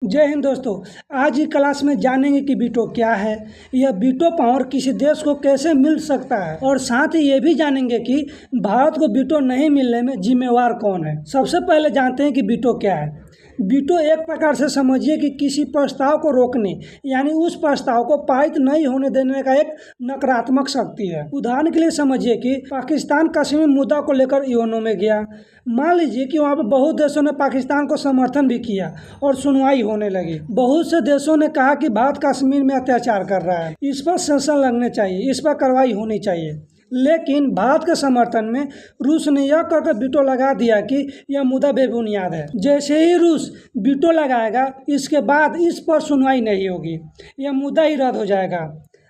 जय हिंद दोस्तों। आज की क्लास में जानेंगे कि वीटो क्या है, यह वीटो पावर किसी देश को कैसे मिल सकता है और साथ ही ये भी जानेंगे कि भारत को वीटो नहीं मिलने में जिम्मेवार कौन है। सबसे पहले जानते हैं कि वीटो क्या है। वीटो एक प्रकार से समझिए कि किसी प्रस्ताव को रोकने यानी उस प्रस्ताव को पारित नहीं होने देने का एक नकारात्मक शक्ति है। उदाहरण के लिए समझिए कि पाकिस्तान कश्मीर मुद्दा को लेकर यूएनओ में गया। मान लीजिए कि वहाँ पर बहुत देशों ने पाकिस्तान को समर्थन भी किया और सुनवाई होने लगी। बहुत से देशों ने कहा कि भारत कश्मीर में अत्याचार कर रहा है, इस पर सैंक्शन लगने चाहिए, इस पर कार्रवाई होनी चाहिए। लेकिन भारत के समर्थन में रूस ने यह कहकर वीटो लगा दिया कि यह मुद्दा बेबुनियाद है। जैसे ही रूस वीटो लगाएगा, इसके बाद इस पर सुनवाई नहीं होगी, यह मुद्दा ही रद्द हो जाएगा।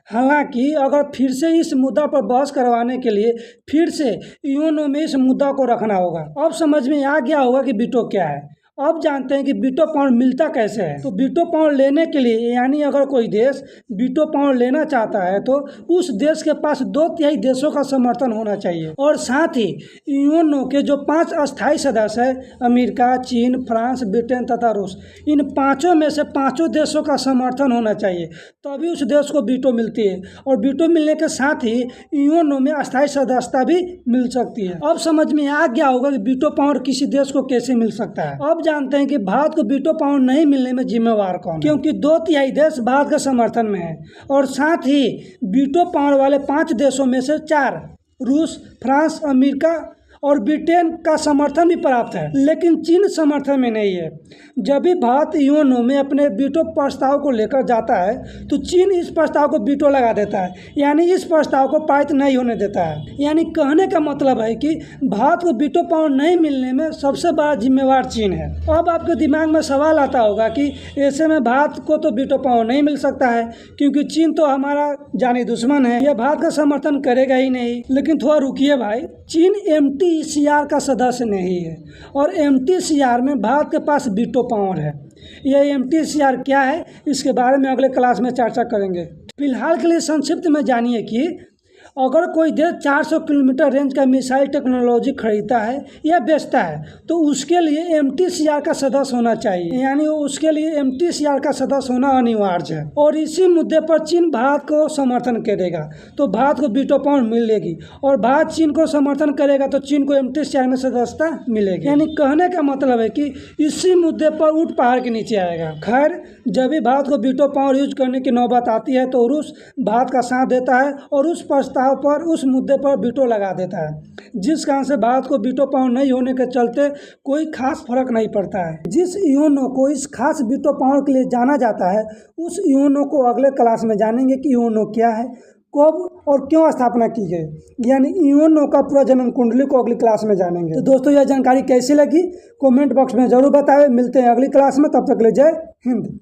हालांकि अगर फिर से इस मुद्दा पर बहस करवाने के लिए फिर से यूएनओ में इस मुद्दा को रखना होगा। अब समझ में आ गया होगा कि वीटो क्या है। अब जानते हैं कि वीटो पावर मिलता कैसे है। तो वीटो पावर लेने के लिए यानी अगर कोई देश वीटो पावर लेना चाहता है तो उस देश के पास 2/3 देशों का समर्थन होना चाहिए और साथ ही यूएनओ के जो 5 अस्थायी सदस्य हैं, अमेरिका, चीन, फ्रांस, ब्रिटेन तथा रूस, इन पाँचों में से 5 देशों का समर्थन होना चाहिए, तभी उस देश को वीटो मिलती है। और वीटो मिलने के साथ ही यूएनओ में अस्थायी सदस्यता भी मिल सकती है। अब समझ में आ गया होगा कि वीटो पावर किसी देश को कैसे मिल सकता है। अब जानते हैं कि भारत को वीटो पावर नहीं मिलने में जिम्मेवार कौन है, क्योंकि 2/3 देश भारत के समर्थन में है और साथ ही वीटो पावर वाले 5 देशों में से 4 रूस, फ्रांस, अमेरिका और ब्रिटेन का समर्थन भी प्राप्त है, लेकिन चीन समर्थन में नहीं है। जब भी भारत यूएनओ में अपने वीटो प्रस्ताव को लेकर जाता है तो चीन इस प्रस्ताव को वीटो लगा देता है, यानी इस प्रस्ताव को पारित नहीं होने देता है। यानी कहने का मतलब है कि भारत को वीटो पावर नहीं मिलने में सबसे बड़ा जिम्मेवार चीन है। अब आपके दिमाग में सवाल आता होगा कि ऐसे में भारत को तो वीटो पावर नहीं मिल सकता है, क्योंकि चीन तो हमारा जानी दुश्मन है, यह भारत का समर्थन करेगा ही नहीं। लेकिन थोड़ा रुकिए भाई, चीन एमटीसीआर का सदस्य नहीं है और एमटीसीआर में भारत के पास वीटो पावर है। यह एमटीसीआर क्या है, इसके बारे में अगले क्लास में चर्चा करेंगे। फिलहाल के लिए संक्षिप्त में जानिए कि अगर कोई देश 400 किलोमीटर रेंज का मिसाइल टेक्नोलॉजी खरीदता है या बेचता है तो उसके लिए एमटीसीआर का सदस्य होना चाहिए, यानी उसके लिए एमटीसीआर का सदस्य होना अनिवार्य है। और इसी मुद्दे पर चीन भारत को समर्थन करेगा तो भारत को वीटो पावर मिलेगी और भारत चीन को समर्थन करेगा तो चीन को एमटीसीआर में सदस्यता मिलेगी। यानी कहने का मतलब है कि इसी मुद्दे पर ऊंट पहाड़ के नीचे आएगा। खैर, जब भी भारत को वीटो पावर यूज करने की नौबत आती है तो रूस भारत का साथ देता है और उस प्रस्ताव पर उस मुद्दे पर वीटो लगा देता है, जिस कारण से भारत को वीटो पावर नहीं होने के चलते कोई खास फर्क नहीं पड़ता है। जिस यूएनओ को इस खास वीटो पावर के लिए जाना जाता है, उस यूएनओ को अगले क्लास में जानेंगे कि यूएनओ क्या है, कब और क्यों स्थापना की गई, यानी यूएनओ का पूरा जन्म कुंडली को अगली क्लास में जानेंगे। तो दोस्तों, यह जानकारी कैसी लगी कमेंट बॉक्स में जरूर बताएं। मिलते हैं अगली क्लास में, तब तक के लिए जय हिंद।